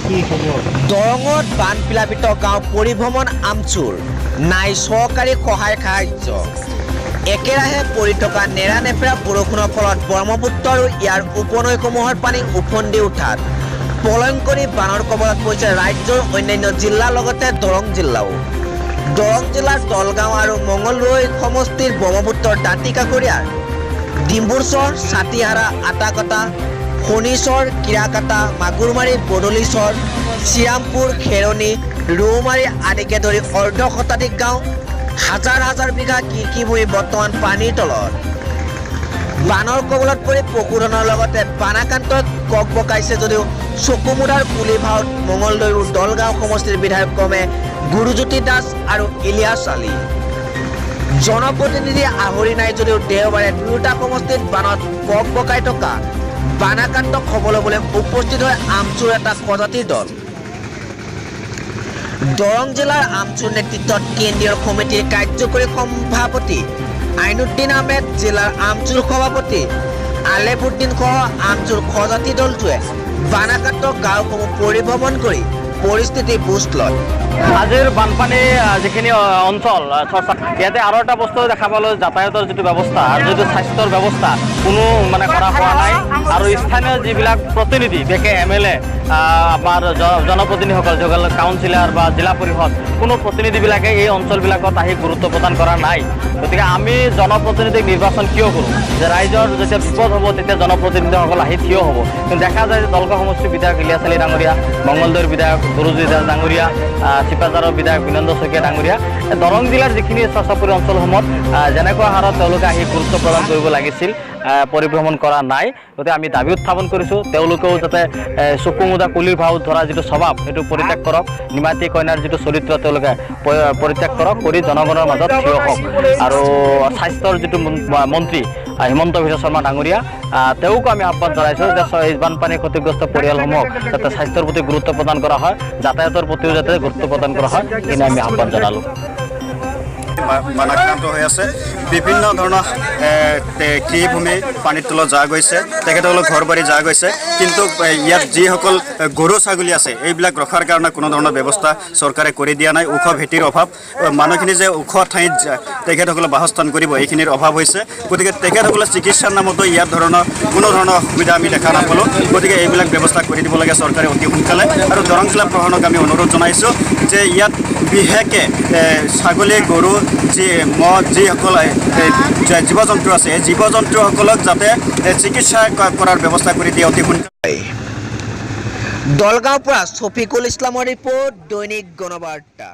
কি খবৰ? দৰঙত বানপ্লাবিত গাঁও পৰিভ্ৰমণ আমচুৰ নাই চৰকাৰী সহায় সাহায্য একেৰাহে পৰি থকা নেৰানেপেৰা বৰষুণৰ ফলত ব্ৰহ্মপুত্ৰ আৰু ইয়াৰ উপনৈসমূহৰ পানী উফন্দি উঠাত প্ৰলয়ংকৰী বানৰ কবলত পৰিছে ৰাজ্যৰ অন্যান্য জিলাৰ লগতে দৰং জিলাও। দৰং জিলাৰ দলগাঁও আৰু মঙলদৈ সমষ্টিৰ ব্ৰহ্মপুত্ৰৰ দাঁতিকাষৰীয়াৰ ডিম্বুৰচৰ, ছাতিহাৰা, আটাকটা, শনিচৰ, কিৰাকাটা, মাগুৰমাৰী, বদলিচৰ, শ্ৰীৰামপুৰ, খেৰণী, ৰৌমাৰী আদিকে ধৰি অৰ্ধ শতাধিক গাঁও, হাজাৰ হাজাৰ বিঘা কৃষিভূমি বৰ্তমান পানীৰ তলত। বানৰ কবলত পৰি পশুধনৰ লগতে বানাক্ৰান্তই কক বকাইছে যদিও চকুমুদাৰ কুলিভাৰত মঙলদৈ আৰু দলগাঁও সমষ্টিৰ বিধায়ক ক্ৰমে গুৰুজ্যোতি দাস আৰু ইলিয়াছ আলী। জনপ্ৰতিনিধি আহৰি নাই যদিও দেওবাৰে দুয়োটা সমষ্টিত বানত কক বকাই থকা বানাক্ৰান্তক খবৰ ল'বলৈ উপস্থিত হয় আমচুৰ এটা প্ৰজাতিৰ দল। দৰং জিলাৰ আমচুৰ নেতৃত্বত কেন্দ্ৰীয় সমিতিৰ কাৰ্যকৰী সভাপতি আইনুদ্দিন আহমেদ, জিলাৰ আমচুৰ সভাপতি আলেফুদ্দিন সহ আমচুৰ প্ৰজাতি দলটোৱে বানাক্ৰান্ত গাঁওসমূহ পৰিভ্ৰমণ কৰি পৰিস্থিতি বুজ লয়। আজিৰ বানপানী যিখিনি অঞ্চল ইয়াতে আৰু এটা বস্তু দেখা পালোঁ, যাতায়াতৰ যিটো ব্যৱস্থা আৰু যিটো স্বাস্থ্যৰ ব্যৱস্থা কোনো কৰা হোৱা নাই। আৰু স্থানীয় যিবিলাক প্ৰতিনিধি বিশেষকৈ MLA, আমাৰ জনপ্ৰতিনিধিসকল, যিসকল কাউন্সিলাৰ বা জিলা পৰিষদ, কোনো প্ৰতিনিধিবিলাকে এই অঞ্চলবিলাকত আহি গুৰুত্ব প্ৰদান কৰা নাই। গতিকে আমি জনপ্ৰতিনিধিক নিৰ্বাচন কিয় কৰোঁ? যে ৰাইজৰ যেতিয়া বিপদ হ'ব তেতিয়া জনপ্ৰতিনিধিসকল আহি থিয় হ'ব। কিন্তু দেখা যায় যে দলগাঁও সমষ্টিৰ বিধায়ক ইলিয়াছ আলী ডাঙৰীয়া, মঙলদৈৰ বিধায়ক গুৰুজ্যোতি দাস ডাঙৰীয়া, চিপাঝাৰৰ বিধায়ক বিনন্দ শইকীয়া ডাঙৰীয়া, দৰং জিলাৰ যিখিনি চাচাপুৰী অঞ্চলসমূহত যেনেকুৱা হাৰত তেওঁলোকে আহি গুৰুত্ব প্ৰদান কৰিব লাগিছিল পৰিভ্ৰমণ কৰা নাই। গতিকে আমি দাবী উত্থাপন কৰিছোঁ তেওঁলোকেও যাতে চকুমুদা কুলিৰ ভাও ধৰা যিটো স্বভাৱ সেইটো পৰিত্যাগ কৰক, নিমাতী কইনাৰ যিটো চৰিত্ৰ তেওঁলোকে পৰিত্যাগ কৰক, কৰি জনগণৰ মাজত থিয় হওক। আৰু স্বাস্থ্যৰ যিটো মন্ত্ৰী হিমন্ত বিশ্ব শৰ্মা ডাঙৰীয়া, তেওঁকো আমি আহ্বান জনাইছোঁ যে এই বানপানী ক্ষতিগ্ৰস্ত পৰিয়ালসমূহক যাতে স্বাস্থ্যৰ প্ৰতি গুৰুত্ব প্ৰদান কৰা হয়, যাতায়াতৰ প্ৰতিও যাতে গুৰুত্ব প্ৰদান কৰা হয়, এইখিনি আমি আহ্বান জনালোঁ। বানাক্ৰান্ত হৈ আছে, বিভিন্ন ধৰণৰ কৃষিভূমি পানীৰ তলত যা গৈছে, তেখেতসকলৰ ঘৰ বাৰী যা গৈছে। কিন্তু ইয়াত যিসকল গৰু ছাগলী আছে এইবিলাক ৰখাৰ কাৰণে কোনো ধৰণৰ ব্যৱস্থা চৰকাৰে কৰি দিয়া নাই। ওখ ভেটিৰ অভাৱ, মানুহখিনি যে ওখ ঠাইত তেখেতসকলে বাসস্থান কৰিব এইখিনিৰ অভাৱ হৈছে। গতিকে তেখেতসকলে চিকিৎসাৰ নামতো ইয়াত কোনো ধৰণৰ সুবিধা আমি দেখা নাপালোঁ। গতিকে এইবিলাক ব্যৱস্থা কৰি দিব লাগে চৰকাৰে অতি সোনকালে। আৰু দৰং জিলা প্ৰশাসনক আমি অনুৰোধ জনাইছোঁ যে ইয়াত বিশেষকৈ ছাগলী, গৰু, যিসকল জীৱ জন্তু আছে এই জীৱ জন্তুসকলক যাতে চিকিৎসা কৰাৰ ব্যৱস্থা কৰি দিয়ে অতি সোনকালে। দলগাঁৱৰ পৰা ছফিকুল ইছলামৰ ৰিপৰ্ট, দৈনিক গণবাৰ্তা।